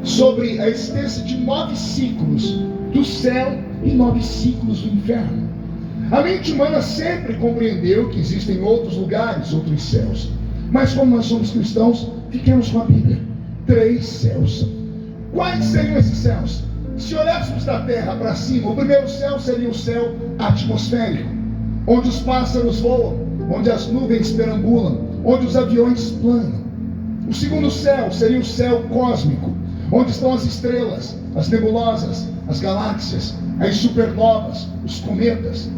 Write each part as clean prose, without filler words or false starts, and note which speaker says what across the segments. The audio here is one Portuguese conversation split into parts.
Speaker 1: sobre a existência de 9 ciclos do céu e 9 ciclos do inferno. A mente humana sempre compreendeu que existem outros lugares, outros céus. Mas como nós somos cristãos, fiquemos com a Bíblia. 3 céus. Quais seriam esses céus? Se olhássemos da terra para cima, o primeiro céu seria o céu atmosférico, onde os pássaros voam, onde as nuvens perambulam, onde os aviões planam. O segundo céu seria o céu cósmico, onde estão as estrelas, as nebulosas, as galáxias, as supernovas, os cometas.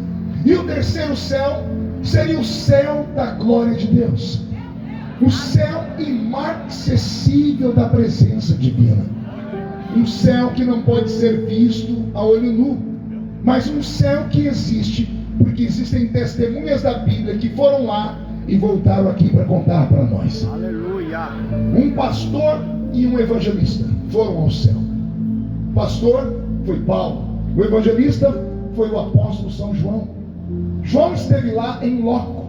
Speaker 1: E o terceiro céu seria o céu da glória de Deus, o céu inacessível da presença divina, um céu que não pode ser visto a olho nu, mas um céu que existe porque existem testemunhas da Bíblia que foram lá e voltaram aqui para contar para nós.
Speaker 2: Aleluia!
Speaker 1: Um pastor e um evangelista foram ao céu. O pastor foi Paulo, o evangelista foi o apóstolo São João. João esteve lá em loco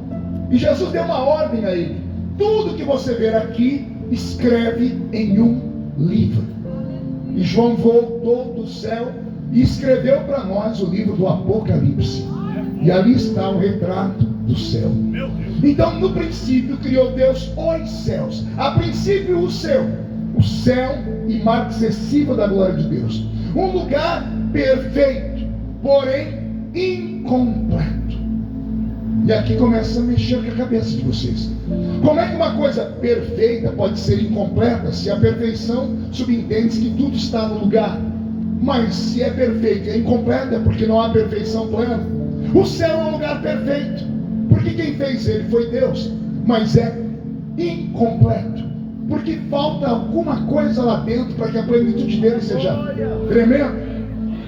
Speaker 1: e Jesus deu uma ordem a ele: tudo que você ver aqui, escreve em um livro. E João voltou do céu e escreveu para nós o livro do Apocalipse, e ali está o retrato do céu. Então, no princípio criou Deus os céus. A princípio o céu inacessível da glória de Deus, um lugar perfeito, porém incompleto. E aqui começa a mexer com a cabeça de vocês. Como é que uma coisa perfeita pode ser incompleta, se a perfeição subentende que tudo está no lugar? Mas se é perfeito e é incompleto, é porque não há perfeição plena. O céu é um lugar perfeito, porque quem fez ele foi Deus, mas é incompleto, porque falta alguma coisa lá dentro para que a plenitude dele seja tremenda.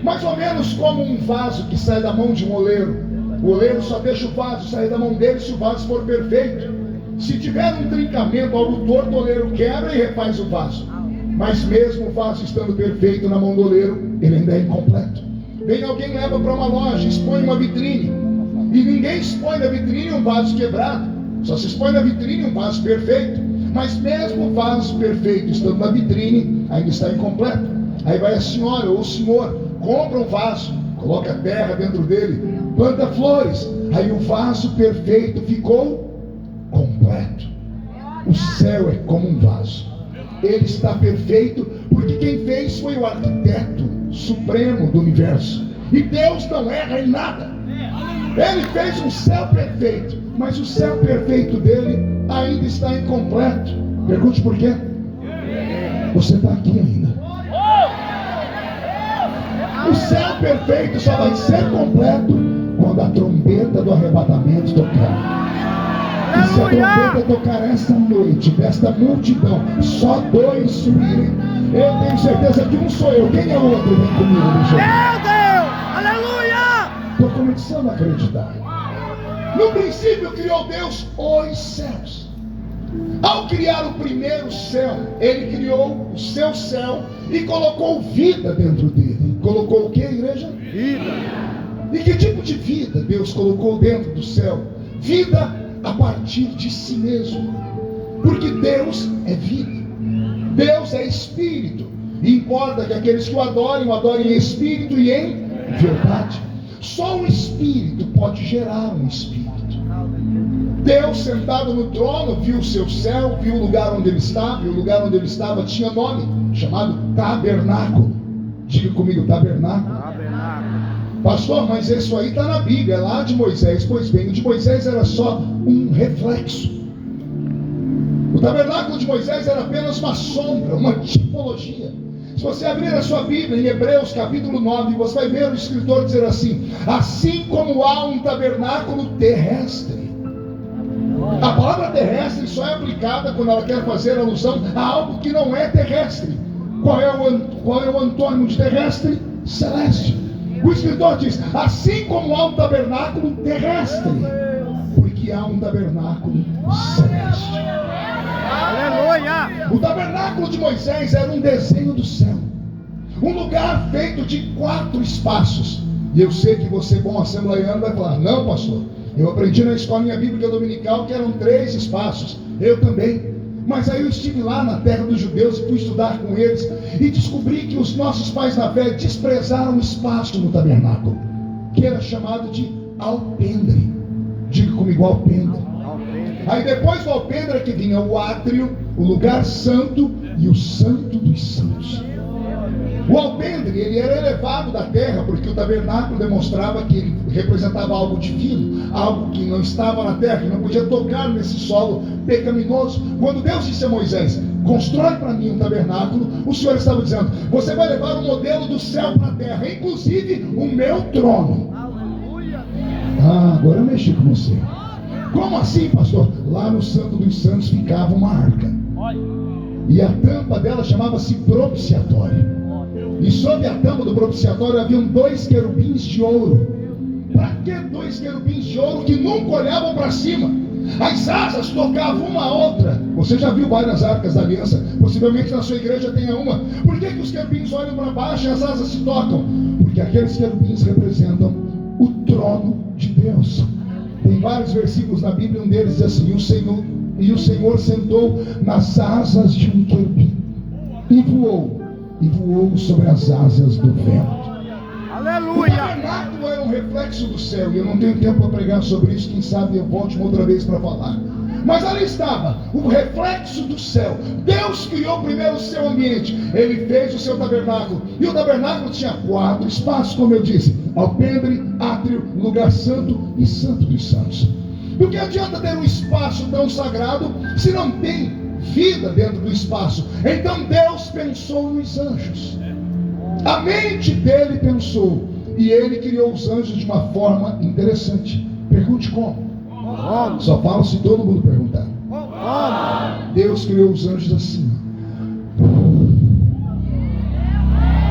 Speaker 1: Mais ou menos como um vaso que sai da mão de um oleiro. O oleiro só deixa o vaso sair da mão dele se o vaso for perfeito. Se tiver um trincamento, algo torto, o oleiro quebra e refaz o vaso. Mas mesmo o vaso estando perfeito na mão do oleiro, ele ainda é incompleto. Vem alguém, leva para uma loja, expõe uma vitrine, e ninguém expõe na vitrine um vaso quebrado, só se expõe na vitrine um vaso perfeito. Mas mesmo o vaso perfeito estando na vitrine, ainda está incompleto. Aí vai a senhora ou o senhor, compra um vaso, coloca terra dentro dele, planta flores, aí o vaso perfeito ficou completo. O céu é como um vaso, ele está perfeito porque quem fez foi o arquiteto supremo do universo, e Deus não erra em nada. Ele fez um céu perfeito, mas o céu perfeito dele ainda está incompleto. Pergunte por quê? Você está aqui ainda. O céu perfeito só vai ser completo quando a trombeta do arrebatamento tocar. E se a trombeta tocar esta noite, desta multidão, só 2 subirem, eu tenho certeza que um sou eu. Quem é o outro? Vem comigo,
Speaker 2: Meu Deus! Aleluia!
Speaker 1: Estou começando a acreditar. No princípio criou Deus os céus. Ao criar o primeiro céu, ele criou o seu céu e colocou vida dentro dele. Colocou o que, igreja?
Speaker 2: Vida.
Speaker 1: E que tipo de vida Deus colocou dentro do céu? Vida a partir de si mesmo. Porque Deus é vida. Deus é espírito. E importa que aqueles que o adorem em espírito e em verdade. Só o espírito pode gerar um espírito. Deus sentado no trono viu o seu céu, viu o lugar onde ele estava, e o lugar onde ele estava tinha nome, chamado tabernáculo. Diga comigo, tabernáculo. Pastor, mas isso aí está na Bíblia, é lá de Moisés. Pois bem, o de Moisés era só um reflexo. O tabernáculo de Moisés era apenas uma sombra, uma tipologia. Se você abrir a sua Bíblia em Hebreus capítulo 9, você vai ver o escritor dizer assim: assim como há um tabernáculo terrestre. A palavra terrestre só é aplicada quando ela quer fazer alusão a algo que não é terrestre. Qual é o antônimo de terrestre? Celeste. O escritor diz: assim como há um tabernáculo terrestre, porque há um tabernáculo celeste.
Speaker 2: Aleluia!
Speaker 1: O tabernáculo de Moisés era um desenho do céu, um lugar feito de 4 espaços. E eu sei que você, bom assembleiano, vai falar: não, pastor, eu aprendi na escolinha bíblica dominical que eram 3 espaços. Eu também. Mas aí eu estive lá na terra dos judeus e fui estudar com eles e descobri que os nossos pais na fé desprezaram o espaço no tabernáculo, que era chamado de alpendre. Diga comigo, alpendre. Aí depois do alpendre que vinha o átrio, o lugar santo e o santo dos santos. O alpendre, ele era elevado da terra, porque o tabernáculo demonstrava que ele representava algo divino, algo que não estava na terra, que não podia tocar nesse solo pecaminoso. Quando Deus disse a Moisés, constrói para mim um tabernáculo, o Senhor estava dizendo, você vai levar o modelo do céu para a terra, inclusive o meu trono. Ah, agora eu mexi com você. Como assim, pastor? Lá no Santo dos Santos ficava uma arca, e a tampa dela chamava-se propiciatório. E sob a tampa do propiciatório haviam 2 querubins de ouro. Para que 2 querubins de ouro que nunca olhavam para cima? As asas tocavam uma a outra. Você já viu várias arcas da aliança? Possivelmente na sua igreja tenha uma. Por que os querubins olham para baixo e as asas se tocam? Porque aqueles querubins representam o trono de Deus. Tem vários versículos na Bíblia, um deles diz assim, o Senhor sentou nas asas de um querubim e voou sobre as asas do vento.
Speaker 2: Aleluia!
Speaker 1: O tabernáculo era um reflexo do céu, e eu não tenho tempo para pregar sobre isso, quem sabe eu volte uma outra vez para falar. Mas ali estava, o reflexo do céu. Deus criou primeiro o seu ambiente, Ele fez o seu tabernáculo, e o tabernáculo tinha 4 espaços, como eu disse, alpendre, átrio, lugar santo e santo dos santos. Do que adianta ter um espaço tão sagrado, se não tem vida dentro do espaço? Então Deus pensou nos anjos. A mente dele pensou, e ele criou os anjos de uma forma interessante. Pergunte como? Só falo se todo mundo perguntar. Deus criou os anjos assim.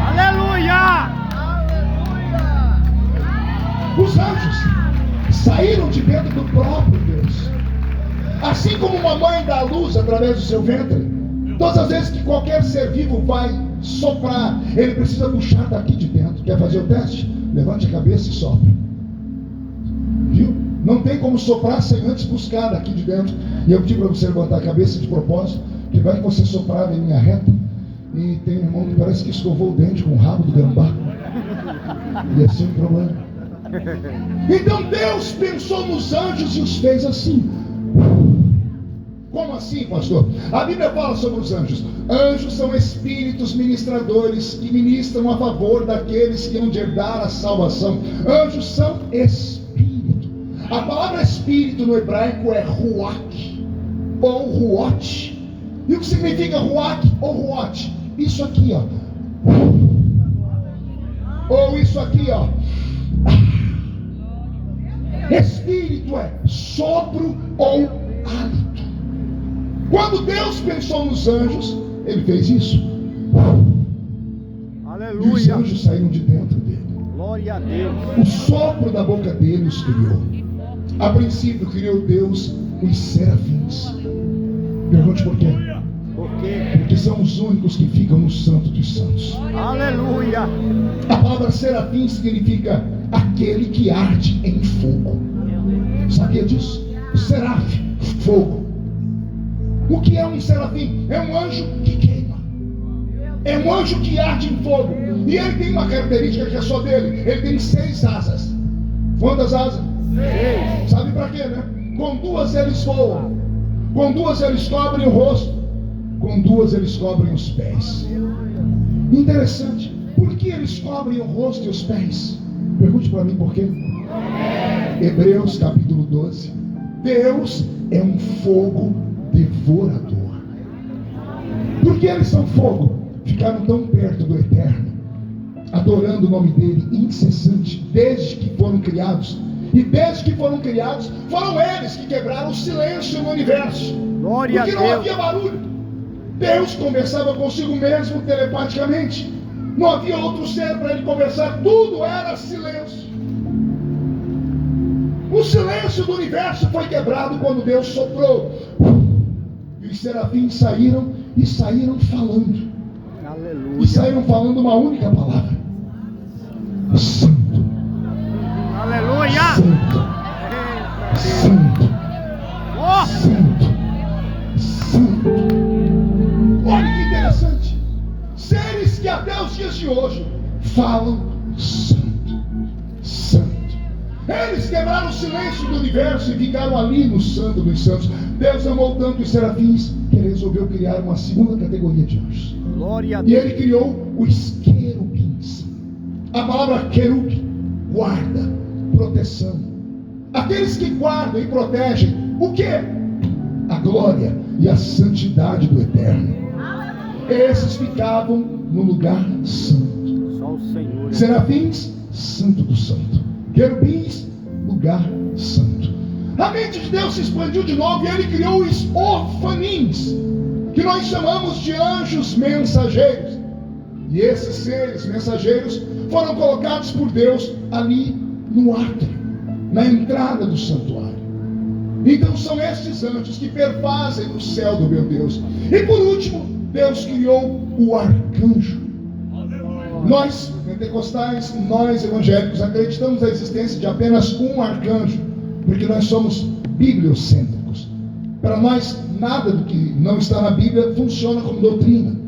Speaker 2: Aleluia!
Speaker 1: Os anjos saíram de dentro do próprio Deus. Assim como uma mãe dá luz através do seu ventre, todas as vezes que qualquer ser vivo vai soprar, ele precisa puxar daqui de dentro. Quer fazer o teste? Levante a cabeça e sopra. Viu? Não tem como soprar sem antes buscar daqui de dentro. E eu pedi para você levantar a cabeça de propósito, que vai que você soprar em linha reta. E tem um irmão que parece que escovou o dente com o rabo do gambá. E assim um problema. Então Deus pensou nos anjos e os fez assim. Como assim, pastor? A Bíblia fala sobre os anjos. Anjos são espíritos ministradores que ministram a favor daqueles que hão de herdar a salvação. Anjos são espírito. A palavra espírito no hebraico é ruach ou ruot. E o que significa ruach ou ruot? Isso aqui, ó. Ou isso aqui, ó. Espírito é sopro ou hálito. Quando Deus pensou nos anjos, Ele fez isso.
Speaker 2: Aleluia!
Speaker 1: E os anjos saíram de dentro dele.
Speaker 2: Glória a Deus!
Speaker 1: O sopro da boca dele os criou. A princípio criou Deus os serafins. Pergunte por quê?
Speaker 2: Por quê?
Speaker 1: Porque são os únicos que ficam no santo dos santos.
Speaker 2: Aleluia!
Speaker 1: A palavra serafim significa aquele que arde em fogo. Sabia disso? Seraf, fogo. O que é um serafim? É um anjo que queima. É um anjo que arde em fogo. E ele tem uma característica que é só dele. Ele tem 6 asas. Quantas asas? 6. Sabe para quê, né? Com 2 eles voam. Com 2 eles cobrem o rosto. Com 2 eles cobrem os pés. Interessante. Por que eles cobrem o rosto e os pés? Pergunte para mim por quê. Hebreus capítulo 12. Deus é um fogo devorador. Por que eles são fogo? Ficaram tão perto do Eterno, adorando o nome dele incessante, desde que foram criados. E desde que foram criados, foram eles que quebraram o silêncio no universo.
Speaker 2: Glória
Speaker 1: porque
Speaker 2: a
Speaker 1: não
Speaker 2: Deus.
Speaker 1: havia barulho. Deus conversava consigo mesmo telepaticamente. Não havia outro ser para ele conversar. Tudo era silêncio. O silêncio do universo foi quebrado quando Deus soprou. E os serafins saíram e saíram falando.
Speaker 2: Aleluia!
Speaker 1: E saíram falando uma única palavra: Santo,
Speaker 2: Aleluia!
Speaker 1: Santo,
Speaker 2: Eita,
Speaker 1: Santo,
Speaker 2: oh!
Speaker 1: Santo, Santo. que até os dias de hoje falam santo, santo. Eles quebraram o silêncio do universo e ficaram ali no santo dos santos. Deus amou tanto os serafins que ele resolveu criar uma segunda categoria de anjos.
Speaker 2: Glória a
Speaker 1: E
Speaker 2: Deus.
Speaker 1: ele criou os querubins. A palavra querub, guarda, proteção. Aqueles que guardam e protegem o quê? A glória e a santidade do Eterno. Esses ficavam no lugar santo.
Speaker 2: Só o Senhor.
Speaker 1: Serafins, santo do santo. Querubins, lugar santo. A mente de Deus se expandiu de novo e ele criou os orfanins, que nós chamamos de anjos mensageiros. E esses seres mensageiros foram colocados por Deus ali no átrio, na entrada do santuário. Então são estes anjos que perfazem o céu do meu Deus. E por último, Deus criou o arcanjo. Nós, pentecostais, nós evangélicos, acreditamos na existência de apenas um arcanjo, porque nós somos bibliocêntricos. Para nós, nada do que não está na Bíblia funciona como doutrina.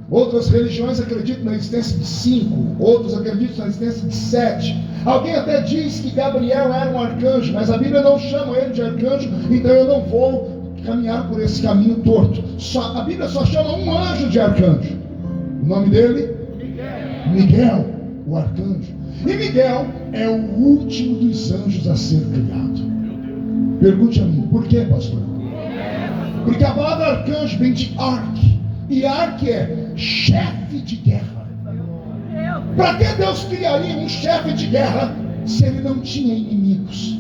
Speaker 1: Outras religiões acreditam na existência de 5, outros acreditam na existência de 7. Alguém até diz que Gabriel era um arcanjo, mas a Bíblia não chama ele de arcanjo, então eu não vou caminhar por esse caminho torto. A Bíblia só chama um anjo de arcanjo. O nome dele? Miguel, o arcanjo. E Miguel é o último dos anjos a ser criado. Pergunte a mim, por que, pastor? Porque a palavra arcanjo vem de arque, e arque é chefe de guerra. Para que Deus criaria um chefe de guerra se ele não tinha inimigos?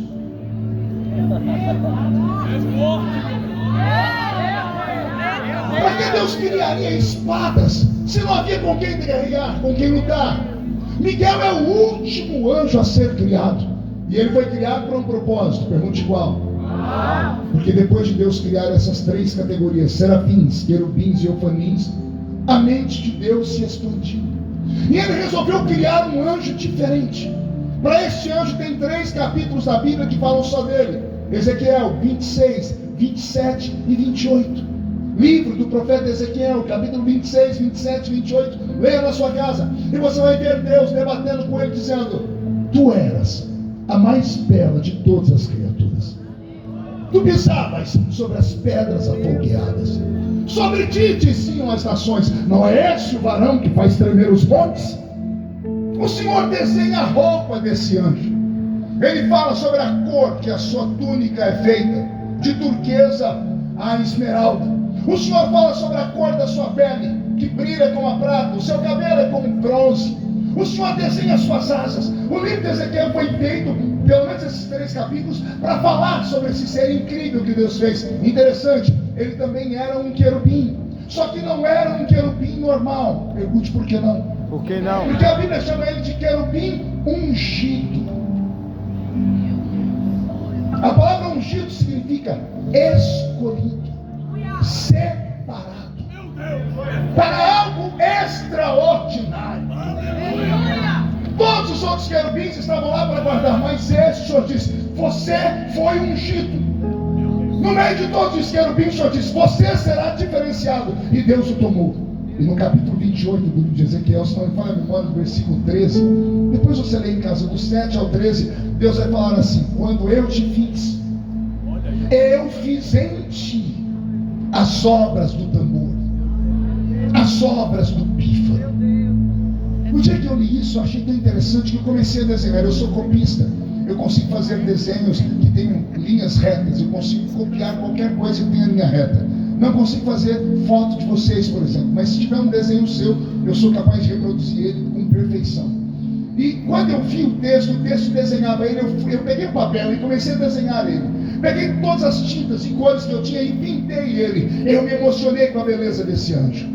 Speaker 1: Para que Deus criaria espadas se não havia com quem guerrear, com quem lutar? Miguel é o último anjo a ser criado. E ele foi criado para um propósito. Pergunte qual? Porque depois de Deus criar essas 3 categorias, serafins, querubins e orfanins, a mente de Deus se expandiu. E ele resolveu criar um anjo diferente. Para este anjo tem 3 capítulos da Bíblia que falam só dele. Ezequiel 26, 27 e 28. Livro do profeta Ezequiel, capítulo 26, 27 e 28. Leia na sua casa. E você vai ver Deus debatendo com ele, dizendo: tu eras a mais bela de todas as criaturas. Tu pisavas sobre as pedras afogueadas. Sobre ti diziam as nações: não é esse o varão que faz tremer os montes? O Senhor desenha a roupa desse anjo. Ele fala sobre a cor que a sua túnica é feita, de turquesa a esmeralda. O Senhor fala sobre a cor da sua pele, que brilha como a prata. O seu cabelo é como bronze. O Senhor desenha as suas asas. O livro de Ezequiel foi feito, pelo menos esses 3 capítulos, para falar sobre esse ser incrível que Deus fez. Interessante, ele também era um querubim. Só que não era um querubim normal. Pergunte por que não?
Speaker 2: Por que não?
Speaker 1: Porque a Bíblia chama ele de querubim ungido. A palavra ungido significa escolhido, separado para algo extraordinário. Todos os outros querubins estavam lá para guardar, mas esse, o Senhor disse: você foi ungido. No meio de todos os querubins, o Senhor disse: você será diferenciado. E Deus o tomou. E no capítulo 28 do livro de Ezequiel, se não me falha a memória, no versículo 13, depois você lê em casa, do 7 ao 13, Deus vai falar assim: quando eu te fiz, eu fiz em ti as obras do tambor, as obras do pífaro. No dia que eu li isso, eu achei tão interessante que eu comecei a desenhar. Eu sou copista, eu consigo fazer desenhos que tenham linhas retas, eu consigo copiar qualquer coisa que tenha linha reta. Não consigo fazer foto de vocês, por exemplo, mas se tiver um desenho seu, eu sou capaz de reproduzir ele com perfeição. E quando eu vi o texto desenhava ele, eu peguei o papel e comecei a desenhar ele. Peguei todas as tintas e cores que eu tinha e pintei ele. Eu me emocionei com a beleza desse anjo.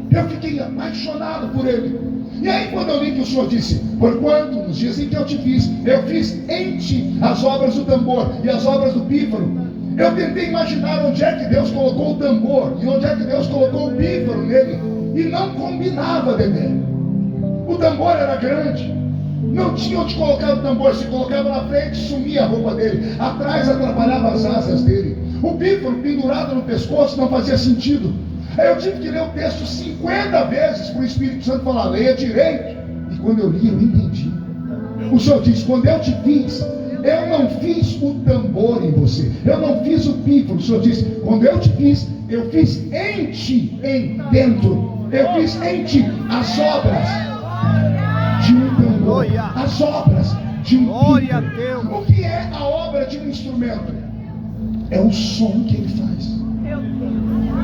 Speaker 1: Eu fiquei apaixonado por ele. E aí quando eu li que o Senhor disse: porquanto nos dias em que eu te fiz, eu fiz em ti as obras do tambor e as obras do pífaro, eu tentei imaginar onde é que Deus colocou o tambor e onde é que Deus colocou o pífaro nele, e não combinava, bebê. O tambor era grande, não tinha onde colocar o tambor. Se colocava na frente, sumia a roupa dele, atrás atrapalhava as asas dele. O pífaro pendurado no pescoço não fazia sentido. Aí eu tive que ler o texto 50 vezes para o Espírito Santo falar, leia direito. E quando eu li, eu entendi. O Senhor diz, quando eu te fiz, eu não fiz o tambor em você, eu não fiz o pífano. O Senhor diz, quando eu te fiz, eu fiz em ti, em dentro. Eu fiz em ti as obras de um tambor, as obras de um pífano. O que é a obra de um instrumento? É o som que ele faz.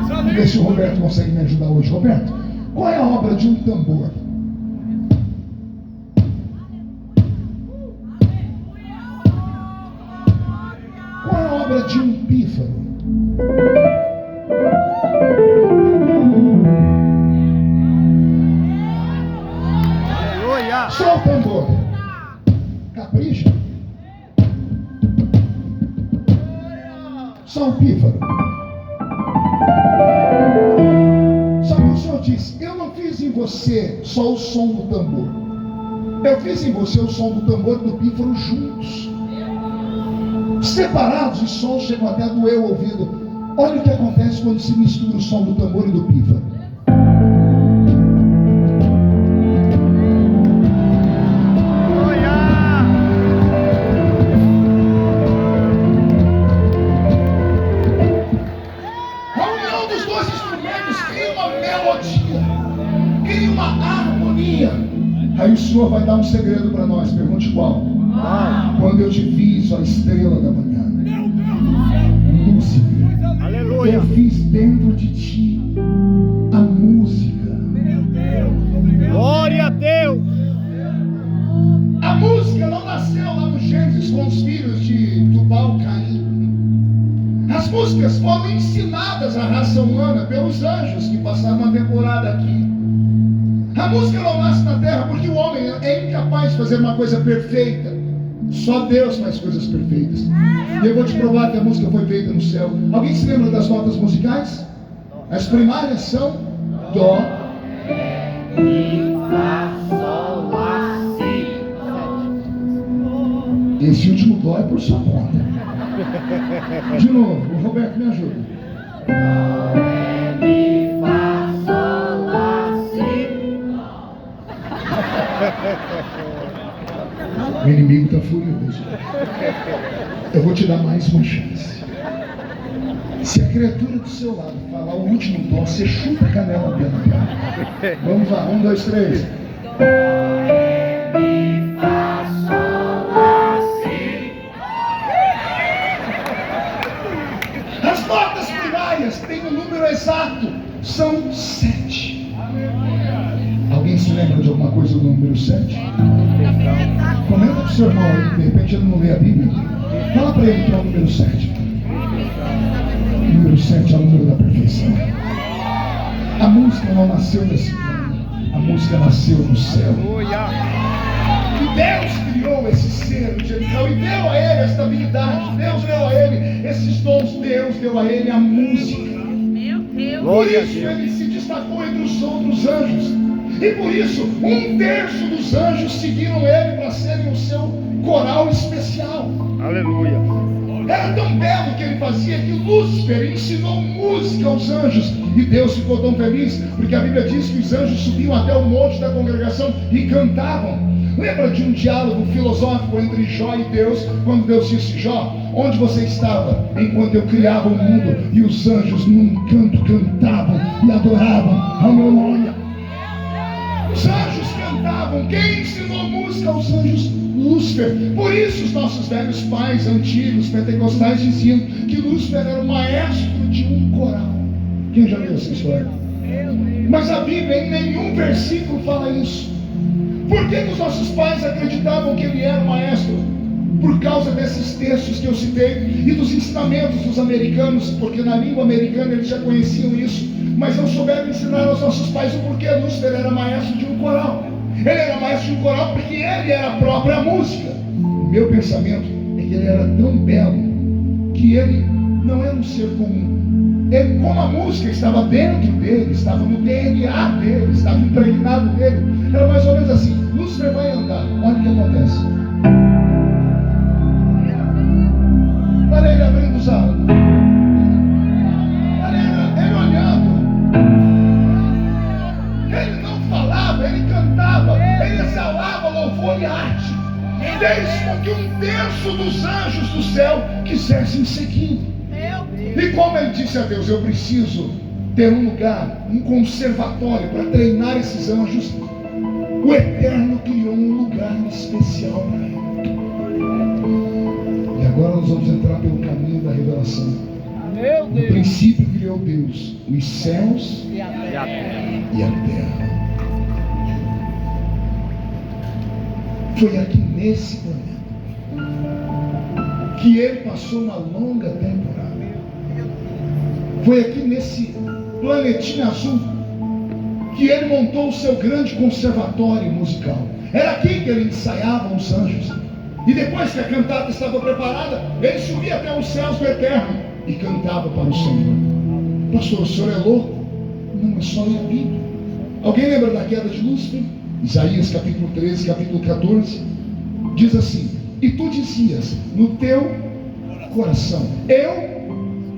Speaker 1: Vamos ver se o Roberto consegue me ajudar hoje. Roberto, qual é a obra de um tambor? Qual é a obra de um pífano? Só o tambor. Capricha. Só o pífano. Só que o Senhor diz, eu não fiz em você só o som do tambor. Eu fiz em você o som do tambor e do pífano juntos. Separados, os sons chegam até a doer o ouvido. Olha o que acontece quando se mistura o som do tambor e do pífano. A união dos dois instrumentos cria uma melodia, cria uma harmonia. Aí o Senhor vai dar um segredo para nós. Pergunte qual? Quando eu te fiz, a estrela da manhã, Lúcifer, aleluia, eu fiz dentro de ti a música.
Speaker 2: Glória a Deus.
Speaker 1: A música não nasceu lá no Gênesis com os filhos de Tubal, Caim. As músicas foram ensinadas à raça humana pelos anjos que passaram uma temporada aqui. A música não nasce na terra porque o homem é incapaz de fazer uma coisa perfeita. Só Deus faz coisas perfeitas. E eu vou te provar que a música foi feita no céu. Alguém se lembra das notas musicais? As primárias são Dó, Ré, Mi, Fá, Sol, Lá, Si. Esse último Dó é por sua conta. De novo, o Roberto me ajuda. Dó, Ré, Mi, Fá, Sol, Lá, Si. O inimigo está furioso. Eu vou te dar mais uma chance. Se a criatura do seu lado falar o último dó, você chuta a canela dela. Vamos lá, 1, 2, 3. As notas primárias têm um número exato. São 7. Alguém se lembra de alguma coisa do número 7? Comenta com o seu irmão aí, de repente ele não lê a Bíblia. Fala para ele que é o número 7. O número 7 é o número da perfeição. A música não nasceu nesse mundo, a música nasceu no céu. E Deus criou esse ser angelical e deu a ele esta habilidade. Deus deu a ele esses dons. Deus deu a ele a música. Por isso ele se destacou entre os outros anjos. E por isso, 1/3 dos anjos seguiram ele para serem o seu coral especial.
Speaker 2: Aleluia.
Speaker 1: Era tão belo que ele fazia que Lúcifer ensinou música aos anjos. E Deus ficou tão feliz, porque a Bíblia diz que os anjos subiam até o monte da congregação e cantavam. Lembra de um diálogo filosófico entre Jó e Deus, quando Deus disse: Jó, onde você estava enquanto eu criava o mundo? E os anjos num canto cantavam e adoravam ao meu nome. Os anjos cantavam. Quem ensinou música aos anjos? Lúcifer. Por isso os nossos velhos pais antigos, pentecostais, diziam que Lúcifer era o maestro de um coral. Quem já viu essa história? Mas a Bíblia em nenhum versículo fala isso. Por que os nossos pais acreditavam que ele era o maestro? Por causa desses textos que eu citei e dos ensinamentos dos americanos, porque na língua americana eles já conheciam isso, mas não souberam ensinar aos nossos pais o porquê Lúcifer era maestro de um coral. Ele era maestro de um coral porque ele era a própria música. Meu pensamento é que ele era tão belo que ele não era um ser comum. Ele, como a música estava dentro dele, estava no DNA dele, estava impregnado dele, era mais ou menos assim: Lúcifer vai andar, olha o que acontece. Olha ele abrindo os olhos, olha ele olhando. ele cantava, ele exalava louvor e arte. Fez com que 1/3 dos anjos do céu quisessem segui-lo. E como ele disse a Deus, eu preciso ter um lugar, um conservatório para treinar esses anjos, o Eterno criou um lugar especial para ele. E agora nós vamos entrar pelo caminho da revelação. No princípio criou Deus os céus e a terra. Foi aqui nesse planeta que ele passou uma longa temporada. Foi aqui nesse planetinha azul que ele montou o seu grande conservatório musical. Era aqui que ele ensaiava os anjos. E depois que a cantata estava preparada, ele subia até os céus do Eterno e cantava para o Senhor. Pastor, o senhor é louco? Não, é só ler a Bíblia. Alguém lembra da queda de Lúcifer? Isaías capítulo 13, capítulo 14, diz assim: e tu dizias no teu coração, eu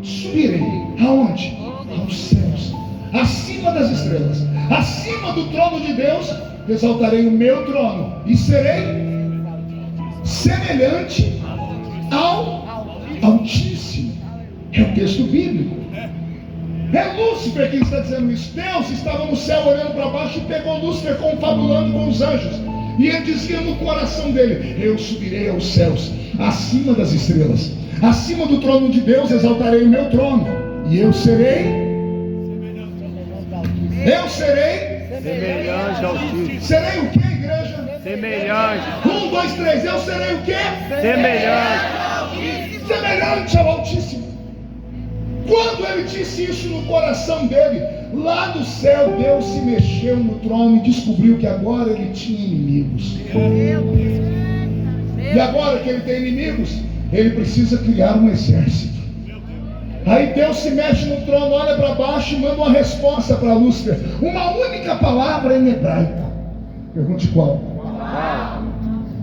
Speaker 1: subirei aonde? Aos céus, acima das estrelas, acima do trono de Deus, exaltarei o meu trono e serei semelhante ao Altíssimo. É o texto bíblico. É Lúcifer quem está dizendo isso. Deus estava no céu olhando para baixo e pegou Lúcifer confabulando com os anjos. E ele dizia no coração dele: eu subirei aos céus, acima das estrelas, acima do trono de Deus, exaltarei o meu trono. E eu serei
Speaker 2: semelhante ao Altíssimo.
Speaker 1: Serei o que, igreja?
Speaker 2: Semelhante.
Speaker 1: 1, 2, 3, eu serei o que? Semelhante ao Altíssimo. Quando ele disse isso no coração dele, lá do céu Deus se mexeu no trono e descobriu que agora ele tinha inimigos. E agora que ele tem inimigos, ele precisa criar um exército. Aí Deus se mexe no trono, olha para baixo e manda uma resposta para Lúcifer. Uma única palavra em hebraico. Pergunte qual?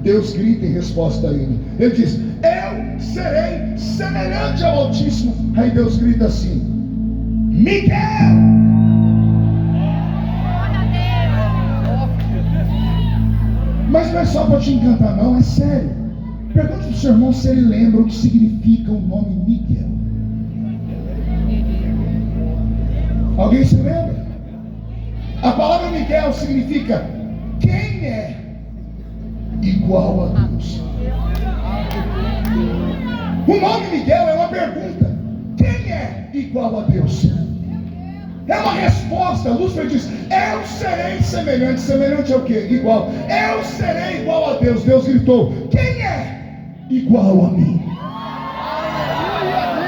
Speaker 1: Deus grita em resposta a ele. Ele diz: eu serei semelhante ao Altíssimo. Aí Deus grita assim: Miguel! Mas não é só para te encantar, não, é sério. Pergunte para o seu irmão se ele lembra o que significa o nome Miguel. Alguém se lembra? A palavra Miguel significa quem é igual a Deus. O nome Miguel é uma pergunta: quem é igual a Deus? É uma resposta. Lúcifer diz: eu serei semelhante. Semelhante ao quê? Igual. Eu serei igual a Deus. Deus gritou: quem é igual a mim?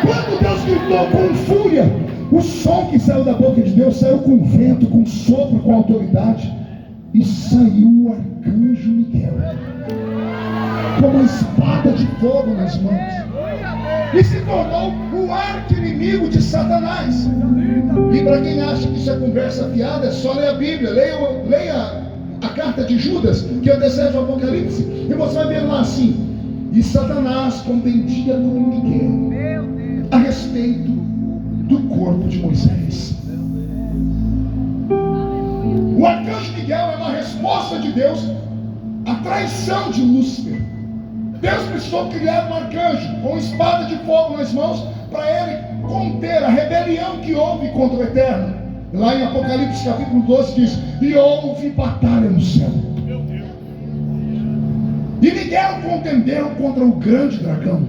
Speaker 1: Quando Deus gritou com fúria, o som que saiu da boca de Deus saiu com vento, com sopro, com autoridade. E saiu o arcanjo Miguel com uma espada de fogo nas mãos, e se tornou o arqui-inimigo de Satanás. E para quem acha que isso é conversa fiada, é só ler a Bíblia. Leia a carta de Judas, que antecede o Apocalipse, e você vai ver lá assim: e Satanás contendia com Miguel a respeito do corpo de Moisés. O arcanjo Miguel é uma resposta de Deus à traição de Lúcifer. Deus precisou criar um arcanjo com espada de fogo nas mãos para ele conter a rebelião que houve contra o Eterno. Lá em Apocalipse capítulo 12 diz: e houve batalha no céu. E Miguel contendeu contra o grande dragão,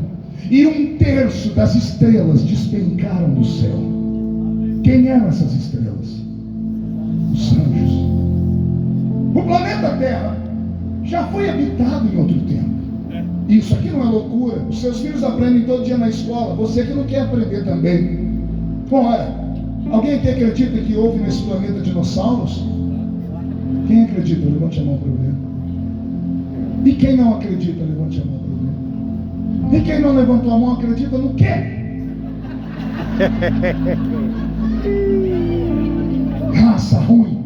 Speaker 1: e 1/3 das estrelas despencaram do céu. Quem eram essas estrelas? Os anjos. O planeta Terra já foi habitado em outro tempo. Isso aqui não é loucura. Os seus filhos aprendem todo dia na escola. Você que não quer aprender também. Ora, alguém aqui acredita que houve nesse planeta dinossauros? Quem acredita? Levante a mão para eu ver. E quem não acredita? Levante a mão para eu ver. E quem não levantou a mão acredita no quê? Raça ruim.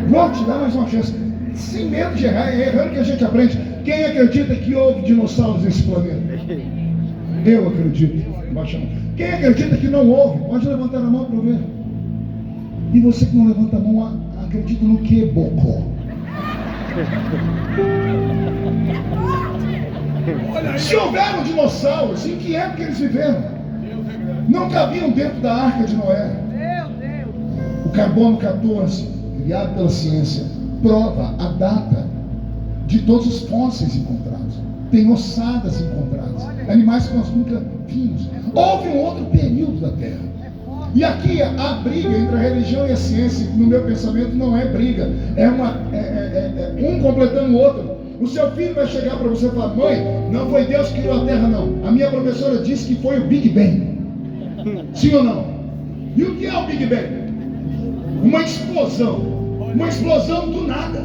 Speaker 1: Vou te dar mais uma chance. Sem medo de errar, é errando que a gente aprende. Quem acredita que houve dinossauros nesse planeta? Eu acredito. Baixa a mão. Quem acredita que não houve? Pode levantar a mão para eu ver. E você que não levanta a mão há Acredito no que, Bocó? Se houveram dinossauros, em que época eles viveram? Não cabiam dentro da arca de Noé. O carbono 14, criado pela ciência, prova a data de todos os fósseis encontrados. Tem ossadas encontradas, animais que nós nunca vimos. Houve um outro período da Terra. E aqui a briga entre a religião e a ciência, no meu pensamento, não é briga, é um completando o outro. O seu filho vai chegar para você e falar: mãe, não foi Deus que criou a Terra, não. A minha professora disse que foi o Big Bang. Sim ou não? E o que é o Big Bang? Uma explosão do nada.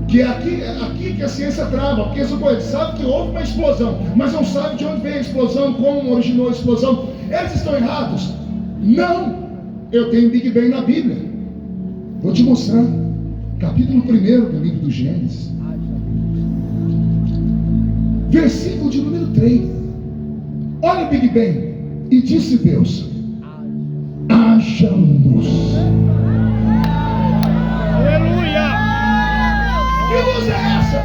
Speaker 1: Que é aqui que a ciência trava, porque ele sabe que houve uma explosão, mas não sabe de onde veio a explosão, como originou a explosão. Eles estão errados? Não. Eu tenho Big Bang na Bíblia. Vou te mostrar. Capítulo 1 do livro do Gênesis, versículo de número 3. Olha o Big Bang. E disse Deus: haja luz.
Speaker 2: Aleluia!
Speaker 1: Que luz é essa?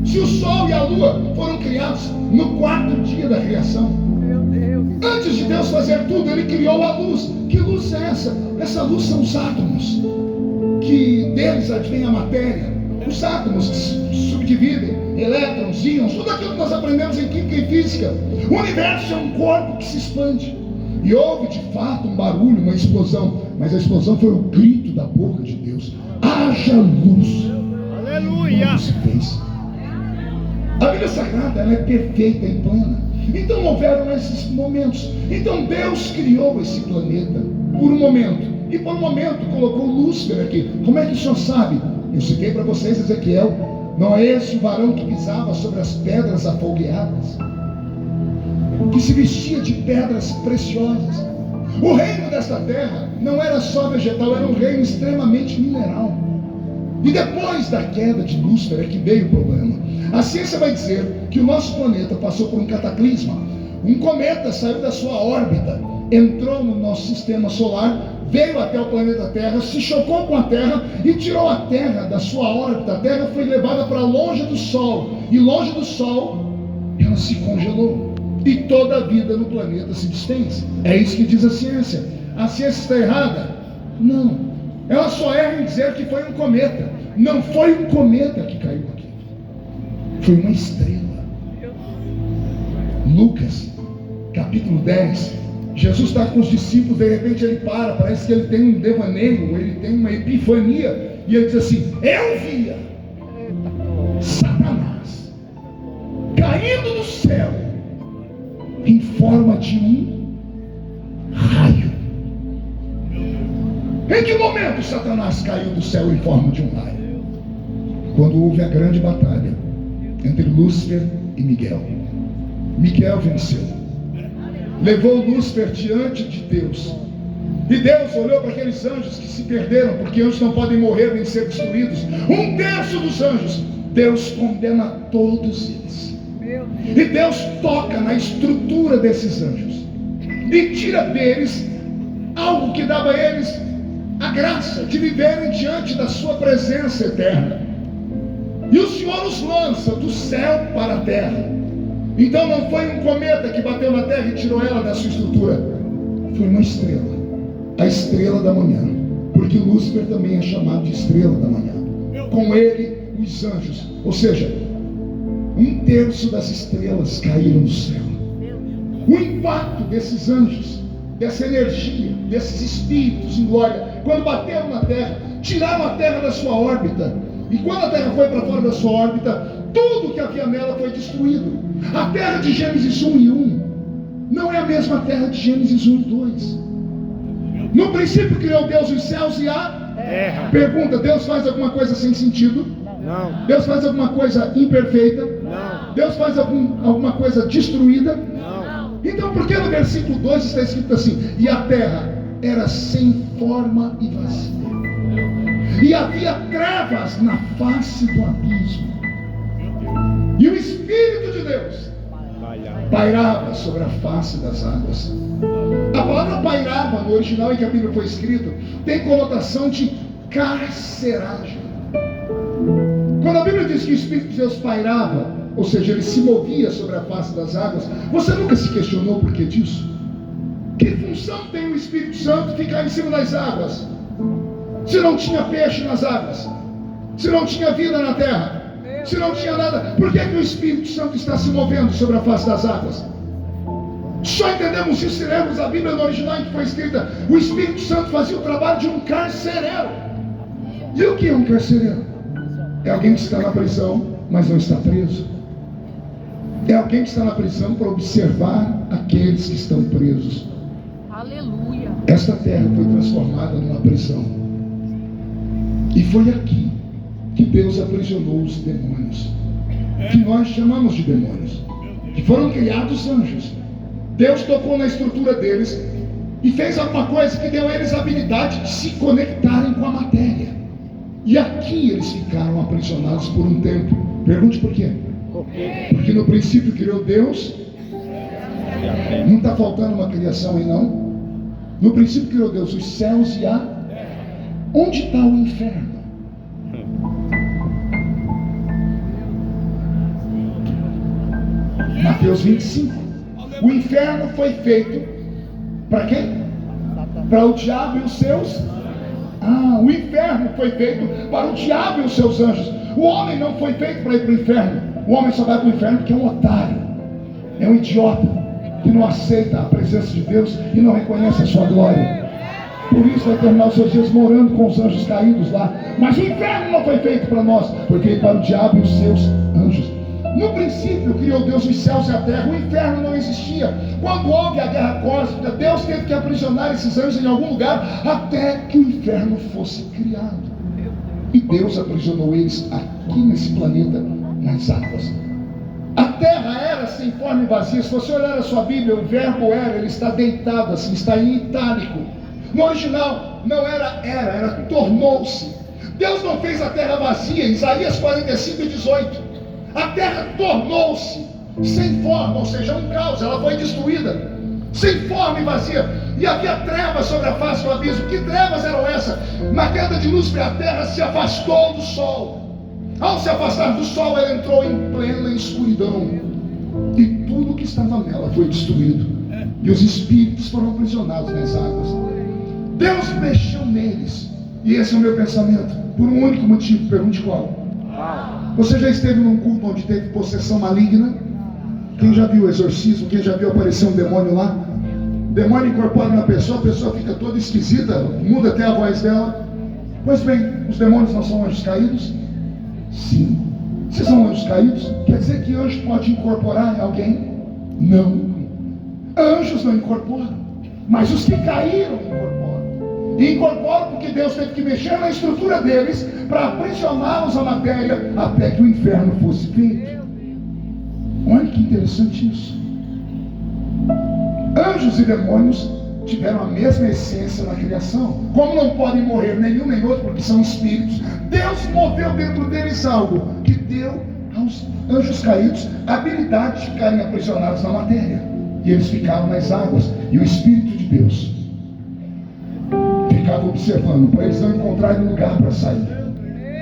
Speaker 1: Se o sol e a lua foram criados no 4º dia da criação, antes de Deus fazer tudo, Ele criou a luz. Que luz é essa? Essa luz são os átomos, que deles advém a matéria. Os átomos que subdividem, elétrons, íons, tudo aquilo que nós aprendemos em química e física. O universo é um corpo que se expande. E houve de fato um barulho, uma explosão, mas a explosão foi o grito da boca de Deus: haja luz.
Speaker 2: Aleluia!
Speaker 1: Tudo se fez. A Bíblia Sagrada, ela é perfeita e plena. Então houveram esses momentos. Então Deus criou esse planeta por um momento, e por um momento colocou Lúcifer aqui. Como é que o senhor sabe? Eu citei para vocês Ezequiel. Não é esse o varão que pisava sobre as pedras afogueadas, que se vestia de pedras preciosas? O reino desta terra não era só vegetal, era um reino extremamente mineral. E depois da queda de Lúcifer é que veio o problema. A ciência vai dizer que o nosso planeta passou por um cataclisma. Um cometa saiu da sua órbita, entrou no nosso sistema solar, veio até o planeta Terra, se chocou com a Terra e tirou a Terra da sua órbita. A Terra foi levada para longe do Sol, e longe do Sol ela se congelou, e toda a vida no planeta se desfez. É isso que diz a ciência. A ciência está errada? Não. Ela só erra em dizer que foi um cometa. Não foi um cometa que caiu aqui, foi uma estrela. Lucas capítulo 10, Jesus está com os discípulos, de repente ele parece que ele tem um devaneio, ele tem uma epifania, e ele diz assim: eu via Satanás caindo do céu em forma de um raio. Em que momento Satanás caiu do céu em forma de um raio? Quando houve a grande batalha entre Lúcifer e Miguel. Miguel venceu, levou Lúcifer diante de Deus, e Deus olhou para aqueles anjos que se perderam, porque anjos não podem morrer nem ser destruídos. 1/3 dos anjos, Deus condena todos eles, e Deus toca na estrutura desses anjos e tira deles algo que dava a eles a graça de viverem diante da sua presença eterna. E o Senhor os lança do céu para a terra. Então não foi um cometa que bateu na terra e tirou ela da sua estrutura, foi uma estrela, a estrela da manhã, porque Lúcifer também é chamado de estrela da manhã. Com ele os anjos, ou seja, 1/3 das estrelas caíram do céu. O impacto desses anjos, dessa energia, desses espíritos em glória, quando bateram na terra, tiraram a terra da sua órbita, e quando a terra foi para fora da sua órbita, tudo que havia nela foi destruído. A terra de Gênesis 1 e 1 não é a mesma terra de Gênesis 1 e 2. No princípio criou Deus os céus e a terra. Pergunta: Deus faz alguma coisa sem sentido?
Speaker 2: Não.
Speaker 1: Deus faz alguma coisa imperfeita?
Speaker 2: Não.
Speaker 1: Deus faz alguma coisa destruída?
Speaker 2: Não.
Speaker 1: Então por que no versículo 2 está escrito assim: e a terra era sem forma e vazia, e havia trevas na face do abismo, e o Espírito de Deus pairava sobre a face das águas? A palavra pairava no original em que a Bíblia foi escrito tem conotação de carceragem. Quando a Bíblia diz que o Espírito de Deus pairava, ou seja, ele se movia sobre a face das águas, você nunca se questionou por que disso? Que função tem o Espírito Santo ficar em cima das águas? Se não tinha peixe nas águas, se não tinha vida na terra, se não tinha nada, por que o Espírito Santo está se movendo sobre a face das águas? Só entendemos isso se lermos a Bíblia no original em que foi escrita. O Espírito Santo fazia o trabalho de um carcereiro. E o que é um carcereiro? É alguém que está na prisão, mas não está preso. É alguém que está na prisão para observar aqueles que estão presos.
Speaker 3: Aleluia.
Speaker 1: Esta terra foi transformada numa prisão. E foi aqui que Deus aprisionou os demônios, que nós chamamos de demônios, que foram criados anjos. Deus tocou na estrutura deles e fez alguma coisa que deu a eles a habilidade de se conectarem com a matéria. E aqui eles ficaram aprisionados por um tempo. Pergunte por quê? Porque no princípio criou Deus. Não está faltando uma criação aí não? No princípio criou Deus os céus e a... Onde está o inferno? Mateus 25. O inferno foi feito para quem? Para o diabo e os seus... o inferno foi feito para o diabo e os seus anjos. O homem não foi feito para ir para o inferno. O homem só vai para o inferno porque é um otário, é um idiota, que não aceita a presença de Deus e não reconhece a sua glória. Por isso vai terminar os seus dias morando com os anjos caídos lá. Mas o inferno não foi feito para nós, porque é para o diabo e os seus anjos. No princípio criou Deus os céus e a terra. O inferno não existia. Quando houve a guerra cósmica, Deus teve que aprisionar esses anjos em algum lugar até que o inferno fosse criado. E Deus aprisionou eles aqui nesse planeta, nas águas. A terra era sem forma e vazia. Se você olhar a sua Bíblia, o verbo era, ele está deitado assim, está em itálico. No original não era tornou-se. Deus não fez a terra vazia. Isaías 45:18. A terra tornou-se sem forma, ou seja, um caos, ela foi destruída, sem forma e vazia, e havia trevas sobre a face do abismo. Que trevas eram essas? Na queda de Lúcifer, a terra se afastou do sol. Ao se afastar do sol, ela entrou em plena escuridão, e tudo que estava nela foi destruído, e os espíritos foram aprisionados nas águas. Deus mexeu neles, e esse é o meu pensamento, por um único motivo. Pergunte qual? Você já esteve num culto onde teve possessão maligna? Quem já viu o exorcismo? Quem já viu aparecer um demônio lá? O demônio incorpora na pessoa, a pessoa fica toda esquisita, muda até a voz dela. Pois bem, os demônios não são anjos caídos? Sim. Se são anjos caídos, quer dizer que anjo pode incorporar em alguém? Não. Anjos não incorporam, mas os que caíram incorporam. E incorporam porque Deus teve que mexer na estrutura deles para aprisioná-los à matéria até que o inferno fosse feito. Olha que interessante isso. Anjos e demônios tiveram a mesma essência na criação. Como não podem morrer nenhum nem outro porque são espíritos, Deus moveu dentro deles algo que deu aos anjos caídos a habilidade de ficarem aprisionados na matéria. E eles ficaram nas águas, e o Espírito de Deus ficava observando para eles não encontrarem lugar para sair,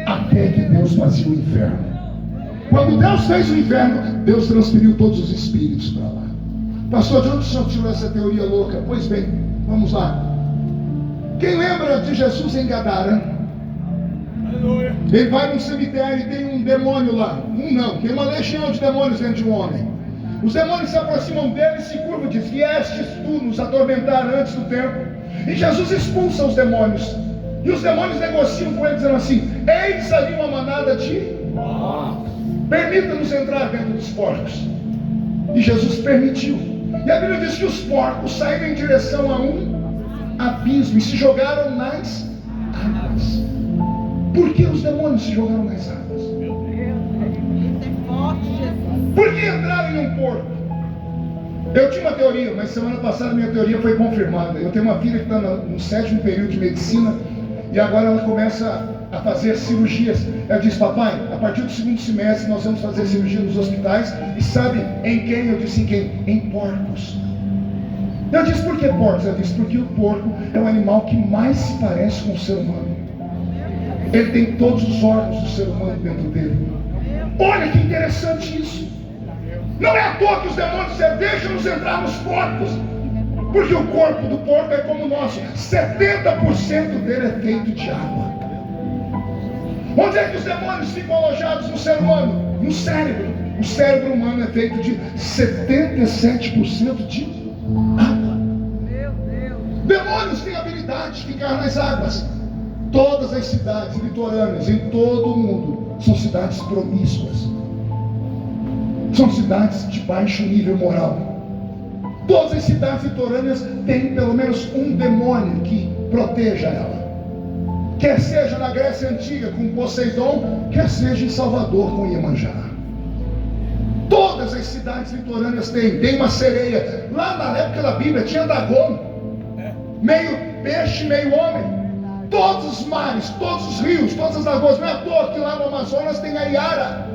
Speaker 1: até que Deus fazia o inferno. Quando Deus fez o inferno, Deus transferiu todos os espíritos para lá. Pastor, de onde o senhor tirou essa teoria louca? Pois bem, vamos lá. Quem lembra de Jesus em Gadara? Ele vai num cemitério e tem um demônio lá. Tem uma legião de demônios dentro de um homem. Os demônios se aproximam dele e se curvam e dizem: viestes tu nos atormentar antes do tempo. E Jesus expulsa os demônios. E os demônios negociam com ele, dizendo assim: eis ali uma manada de... permita-nos entrar dentro dos porcos. E Jesus permitiu. E a Bíblia diz que os porcos saíram em direção a um abismo e se jogaram nas águas. Por que os demônios se jogaram nas águas? Por que entraram em um porco? Eu tinha uma teoria, mas semana passada minha teoria foi confirmada. Eu tenho uma filha que está no 7º período de medicina e agora ela começa a fazer cirurgias. Ela diz: papai, a partir do 2º semestre nós vamos fazer cirurgia nos hospitais. E sabe em quem? Eu disse: em quem? Em porcos. Eu disse: por que porcos? Ela disse: porque o porco é o animal que mais se parece com o ser humano. Ele tem todos os órgãos do ser humano dentro dele. Olha que interessante isso. Não é à toa que os demônios dizem: deixa-nos entrar nos porcos. Porque o corpo do porco é como o nosso. 70% dele é feito de água. Onde é que os demônios ficam alojados no ser humano? No cérebro. O cérebro humano é feito de 77% de água. Demônios têm a habilidade de ficar nas águas. Todas as cidades litorâneas em todo o mundo são cidades promíscuas. São cidades de baixo nível moral. Todas as cidades litorâneas têm pelo menos um demônio que proteja ela. Quer seja na Grécia Antiga com Poseidon, quer seja em Salvador com Iemanjá. Todas as cidades litorâneas têm uma sereia. Lá na época da Bíblia tinha Dagon, meio peixe, meio homem. Todos os mares, todos os rios, todas as lagoas. Não é à toa que lá no Amazonas tem a Iara.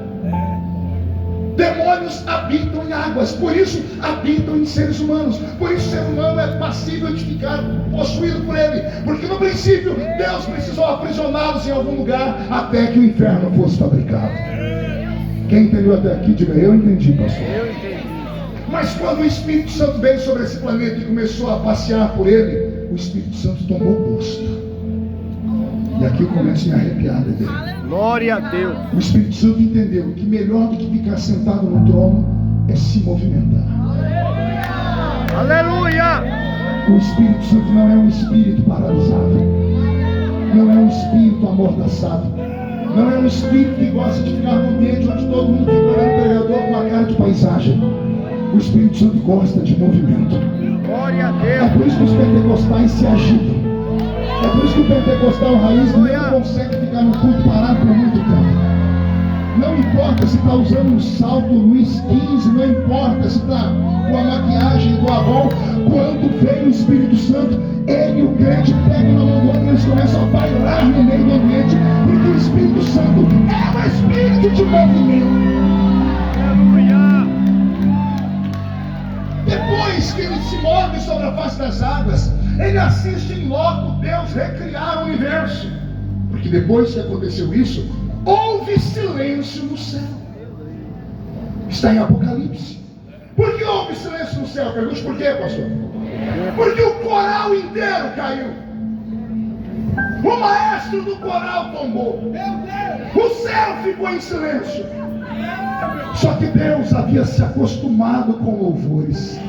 Speaker 1: Demônios habitam em águas, por isso habitam em seres humanos. Por isso o ser humano é passível de ficar possuído por ele. Porque no princípio Deus precisou aprisioná-los em algum lugar até que o inferno fosse fabricado. Quem entendeu até aqui, diga: eu entendi, pastor.
Speaker 2: Eu entendi.
Speaker 1: Mas quando o Espírito Santo veio sobre esse planeta e começou a passear por ele, o Espírito Santo tomou gosto. E aqui eu começo a me arrepiar dele.
Speaker 2: Glória a Deus.
Speaker 1: O Espírito Santo entendeu que melhor do que ficar sentado no trono é se movimentar.
Speaker 2: Aleluia.
Speaker 1: O Espírito Santo não é um espírito paralisado, não é um espírito amordaçado, não é um espírito que gosta de ficar no ambiente onde todo mundo fica olhando o pregador com uma cara de paisagem. O Espírito Santo gosta de movimento.
Speaker 2: Glória a
Speaker 1: É
Speaker 2: Deus.
Speaker 1: por isso que os pentecostais se agitam. É por isso que o pentecostal raiz não consegue ficar no culto parado por muito tempo. Não importa se está usando um salto Luiz 15, não importa se está com a maquiagem do Avon. Quando vem o Espírito Santo, ele e o crente pegam na mão do outro e eles começam a bailar no meio do ambiente, porque o Espírito Santo é um espírito de movimento.
Speaker 2: Aleluia.
Speaker 1: Depois que ele se move sobre a face das águas, ele assiste em loco Deus recriar o universo. Porque depois que aconteceu isso, houve silêncio no céu. Está em Apocalipse. Por que houve silêncio no céu? Pergunte por quê, pastor? Porque o coral inteiro caiu. O maestro do coral tombou. O céu ficou em silêncio. Só que Deus havia se acostumado com louvores.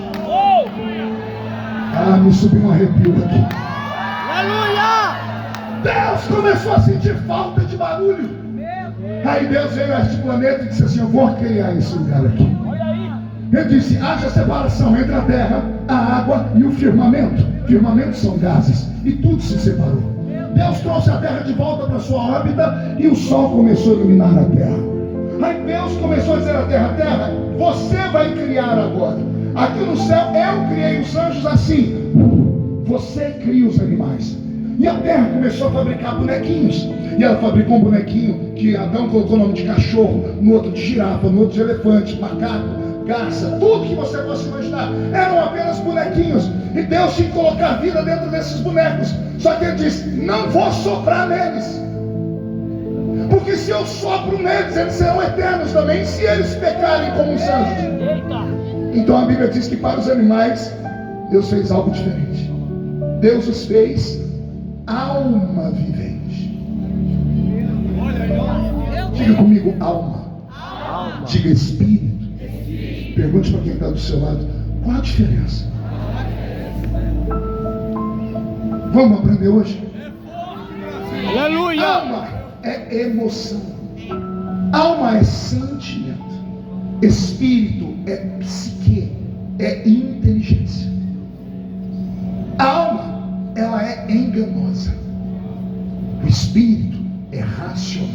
Speaker 1: Me subiu um arrepio aqui.
Speaker 2: Aleluia.
Speaker 1: Deus começou a sentir falta de barulho. Aí Deus veio a este planeta e disse assim: eu vou criar esse lugar aqui. Ele disse: haja separação entre a terra, a água e o firmamento. Firmamento são gases. E tudo se separou. Deus trouxe a terra de volta para sua órbita e o sol começou a iluminar a terra. Aí Deus começou a dizer à terra: terra, você vai criar agora. Aqui no céu eu criei os anjos assim, você cria os animais. E a terra começou a fabricar bonequinhos. E ela fabricou um bonequinho que Adão colocou o nome de cachorro, no outro de girafa, no outro de elefante, macaco, garça, tudo que você possa imaginar. Eram apenas bonequinhos. E Deus tinha que colocar vida dentro desses bonecos. Só que ele disse: não vou soprar neles, porque se eu sopro neles, eles serão eternos também, se eles pecarem como os anjos. Então a Bíblia diz que para os animais Deus fez algo diferente. Deus os fez alma vivente. Diga comigo: alma. Diga espírito. Pergunte para quem está do seu lado: qual a diferença? Vamos aprender hoje?
Speaker 2: Aleluia.
Speaker 1: Alma é emoção. Alma é sentimento. Espírito é psique, é inteligência. A alma, ela é enganosa. O espírito é racional.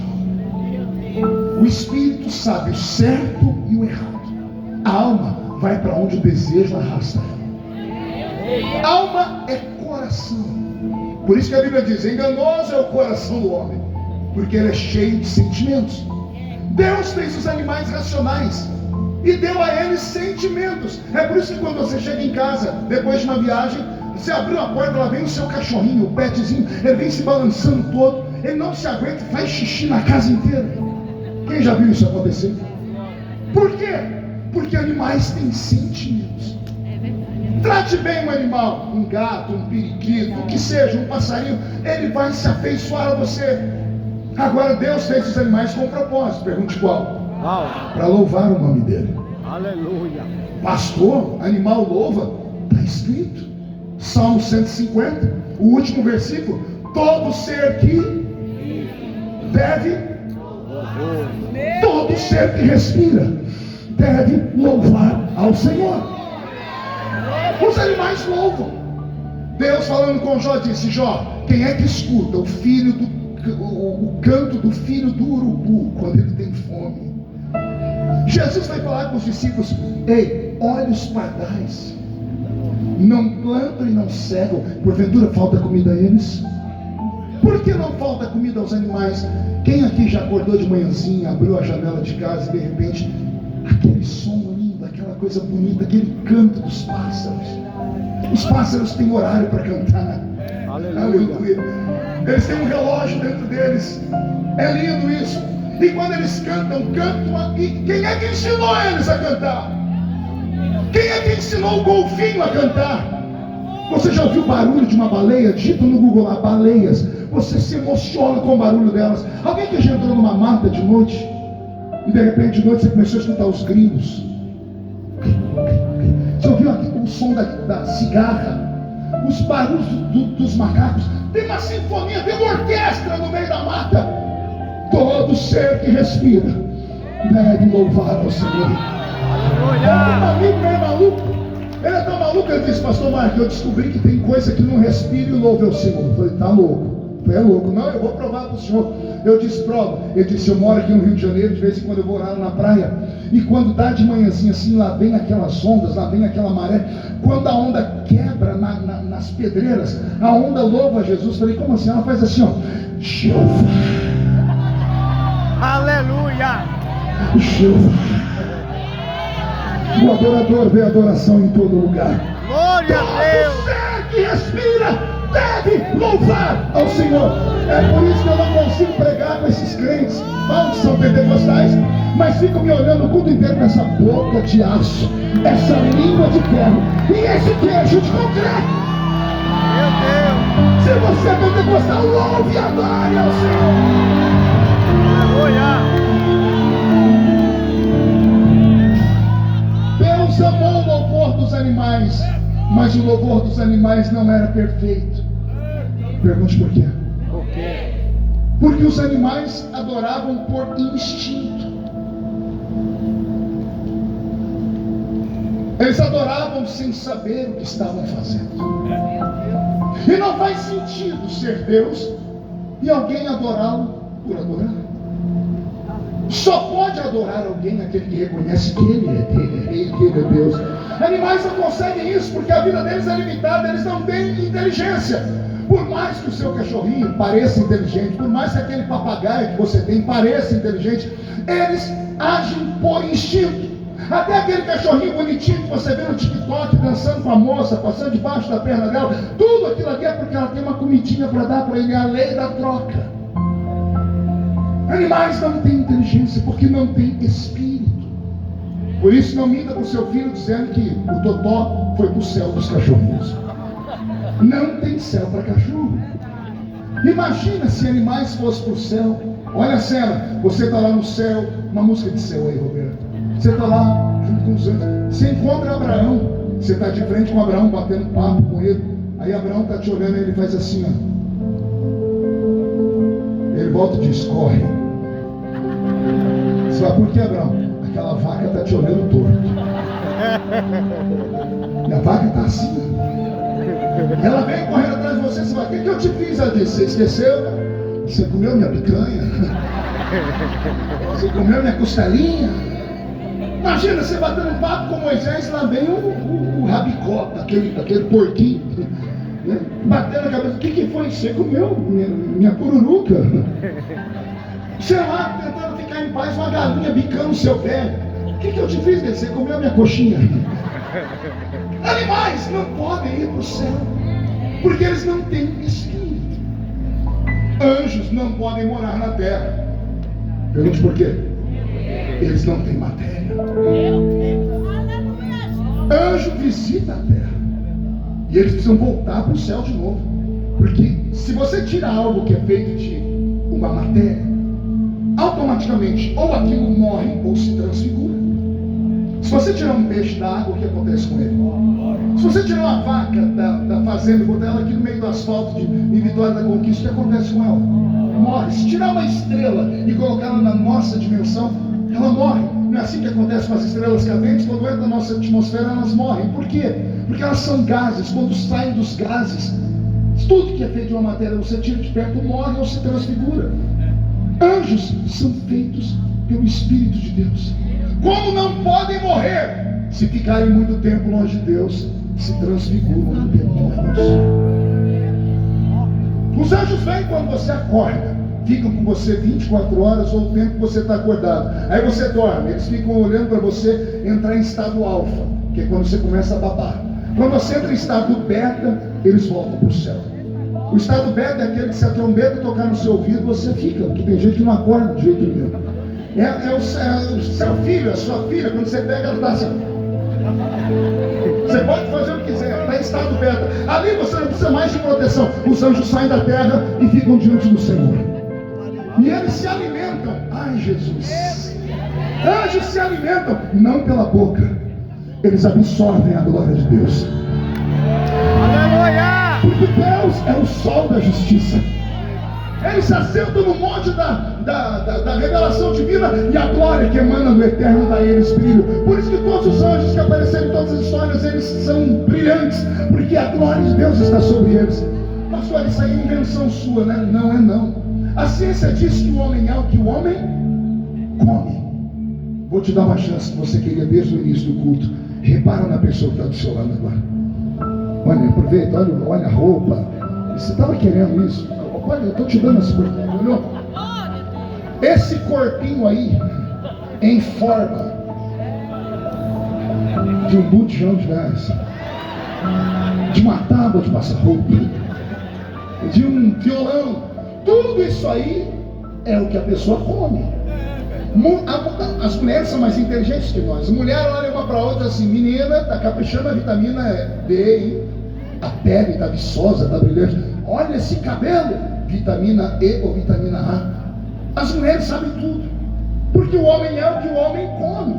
Speaker 1: O espírito sabe o certo e o errado. A alma vai para onde o desejo arrasta ela. Alma é coração. Por isso que a Bíblia diz: enganoso é o coração do homem, porque ele é cheio de sentimentos. Deus fez os animais racionais e deu a eles sentimentos. É por isso que quando você chega em casa, depois de uma viagem, você abriu a porta, lá vem o seu cachorrinho, o petzinho, ele vem se balançando todo, ele não se aguenta e faz xixi na casa inteira. Quem já viu isso acontecer? Por quê? Porque animais têm sentimentos. Trate bem um animal, um gato, um periquito, o que seja, um passarinho, ele vai se afeiçoar a você. Agora Deus fez os animais com um propósito. Pergunte qual? Para louvar o nome dele.
Speaker 2: Aleluia.
Speaker 1: Pastor, animal louva, está escrito. Salmo 150, o último versículo. Todo ser que deve, todo ser que respira, deve louvar ao Senhor. Os animais louvam. Deus falando com Jó disse: Jó, quem é que escuta o canto do filho do urubu quando ele tem fome? Jesus vai falar com os discípulos: ei, olha os pardais, não plantam e não cegam, porventura falta comida a eles? Por que não falta comida aos animais? Quem aqui já acordou de manhãzinha, abriu a janela de casa e de repente aquele som lindo, aquela coisa bonita, aquele canto dos pássaros? Os pássaros têm horário para cantar. Aleluia. Eles têm um relógio dentro deles. É lindo isso. E quando eles cantam. E quem é que ensinou eles a cantar? Quem é que ensinou o golfinho a cantar? Você já ouviu o barulho de uma baleia? Digita no Google lá, baleias. Você se emociona com o barulho delas. Alguém que já entrou numa mata de noite e de repente de noite você começou a escutar os grilos? Você ouviu o som da cigarra? Os barulhos dos macacos? Tem uma sinfonia, tem uma orquestra no meio da mata. Todo ser que respira deve louvar ao Senhor. Um amigo meio maluco, ele é tão maluco, ele disse: pastor Marco, eu descobri que tem coisa que não respira e louve ao Senhor. Eu falei: tá louco. É louco. Não, eu vou provar para o senhor. Eu disse: prova. Ele disse: eu moro aqui no Rio de Janeiro, de vez em quando eu vou orar na praia, e quando dá de manhãzinha assim, lá vem aquelas ondas, lá vem aquela maré. Quando a onda quebra nas pedreiras, a onda louva a Jesus. Falei: como assim? Ela faz assim, ó: Jeová.
Speaker 2: Aleluia.
Speaker 1: Jeová. O adorador vê adoração em todo lugar.
Speaker 2: Glória a Deus.
Speaker 1: Todo ser que respira deve louvar ao Senhor. É por isso que eu não consigo pregar com esses crentes, falam que são pentecostais, mas ficam me olhando o culto inteiro com essa boca de aço, essa língua de ferro e esse queijo de concreto.
Speaker 2: Meu Deus.
Speaker 1: Se você é pentecostal, louve e adore ao Senhor.
Speaker 2: Aleluia.
Speaker 1: Deus amou o louvor dos animais, mas o louvor dos animais não era perfeito. Pergunte por quê?
Speaker 2: Por quê?
Speaker 1: Porque os animais adoravam por instinto. Eles adoravam sem saber o que estavam fazendo. E não faz sentido ser Deus e alguém adorá-lo por adorar. Só pode adorar alguém aquele que reconhece que Ele é Rei, que Ele é Deus. Animais não conseguem isso porque a vida deles é limitada, eles não têm inteligência. Por mais que o seu cachorrinho pareça inteligente, por mais que aquele papagaio que você tem pareça inteligente, eles agem por instinto. Até aquele cachorrinho bonitinho que você vê no TikTok dançando com a moça, passando debaixo da perna dela, tudo aquilo aqui é porque ela tem uma comidinha para dar para ele, é a lei da troca. Animais não têm inteligência porque não têm espírito. Por isso não minta para o seu filho dizendo que o totó foi para o céu dos cachorrinhos. Não tem céu para cachorro. Imagina se animais fossem para o céu. Olha a cena, você está lá no céu, uma música de céu aí, Roberto. Você está lá junto com os anjos, você encontra Abraão, você está de frente com Abraão, batendo papo com ele. Aí Abraão está te olhando e ele faz assim, ó. Ele volta e diz: corre. Você fala: por que, Abraão? Aquela vaca está te olhando torto. E a vaca está assim. Ela vem correndo atrás de você. Você fala: o que eu te fiz? Ela disse: você esqueceu? Você comeu minha picanha? Você comeu minha costelinha? Imagina você batendo um papo com Moisés, lá vem o rabicó, aquele porquinho, né? Batendo a cabeça: o que foi? Você comeu minha pururuca? Você lá tentando ficar em paz, uma galinha bicando o seu pé. O que eu te fiz? Você comeu minha coxinha? Animais não podem ir para o céu porque eles não têm espírito. Anjos não podem morar na terra. Pergunte por quê? Eles não têm matéria. Anjo visita a terra. E eles precisam voltar para o céu de novo. Porque se você tira algo que é feito de uma matéria, automaticamente ou aquilo morre ou se transfigura. Se você tirar um peixe da água, o que acontece com ele? Se você tirar uma vaca da fazenda e botar ela aqui no meio do asfalto em Vitória da Conquista, o que acontece com ela? Morre. Se tirar uma estrela e colocar ela na nossa dimensão, ela morre. Não é assim que acontece com as estrelas cadentes? Quando entra na nossa atmosfera, elas morrem. Por quê? Porque elas são gases. Quando saem dos gases, tudo que é feito de uma matéria, você tira de perto, morre ou se transfigura. Anjos são feitos pelo Espírito de Deus. Como não podem morrer? Se ficarem muito tempo longe de Deus, se transfiguram em demônios. Os anjos vêm quando você acorda, ficam com você 24 horas ou o tempo que você está acordado. Aí você dorme, eles ficam olhando para você entrar em estado alfa, que é quando você começa a babar. Quando você entra em estado beta, eles voltam para o céu. O estado beta é aquele que, se a trombeta tocar no seu ouvido, você fica, porque tem gente que não acorda de jeito nenhum. É o seu filho, a sua filha, quando você pega, ela está assim. Você pode fazer o que quiser, está em estado beta. Ali você não precisa mais de proteção. Os anjos saem da terra e ficam diante do Senhor. E eles se alimentam. Ai, Jesus. Anjos se alimentam, não pela boca. Eles absorvem a glória de Deus.
Speaker 2: Aleluia!
Speaker 1: Porque Deus é o sol da justiça. Eles se assentam no monte da revelação divina, e a glória que emana do eterno dá a eles brilho. Por isso que todos os anjos que apareceram em todas as histórias, eles são brilhantes, porque a glória de Deus está sobre eles. Pastor, isso aí é invenção sua, né? Não é não. A ciência diz que o homem é o que o homem come. Vou te dar uma chance que você queria desde o início do culto. Repara na pessoa que está do seu lado agora. Olha, aproveita, olha a roupa. Você estava querendo isso? Olha, eu estou te dando esse corpinho, olhou? Esse corpinho aí, em forma de um botijão de gás, de uma tábua de passar roupa, de um violão, tudo isso aí é o que a pessoa come. As mulheres são mais inteligentes que nós. A mulher olha uma para a outra assim: menina, está caprichando a vitamina D, hein? A pele está viçosa, está brilhante. Olha esse cabelo, vitamina E ou vitamina A. As mulheres sabem tudo, porque o homem é o que o homem come.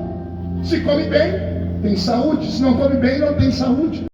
Speaker 1: Se come bem, tem saúde. Se não come bem, não tem saúde.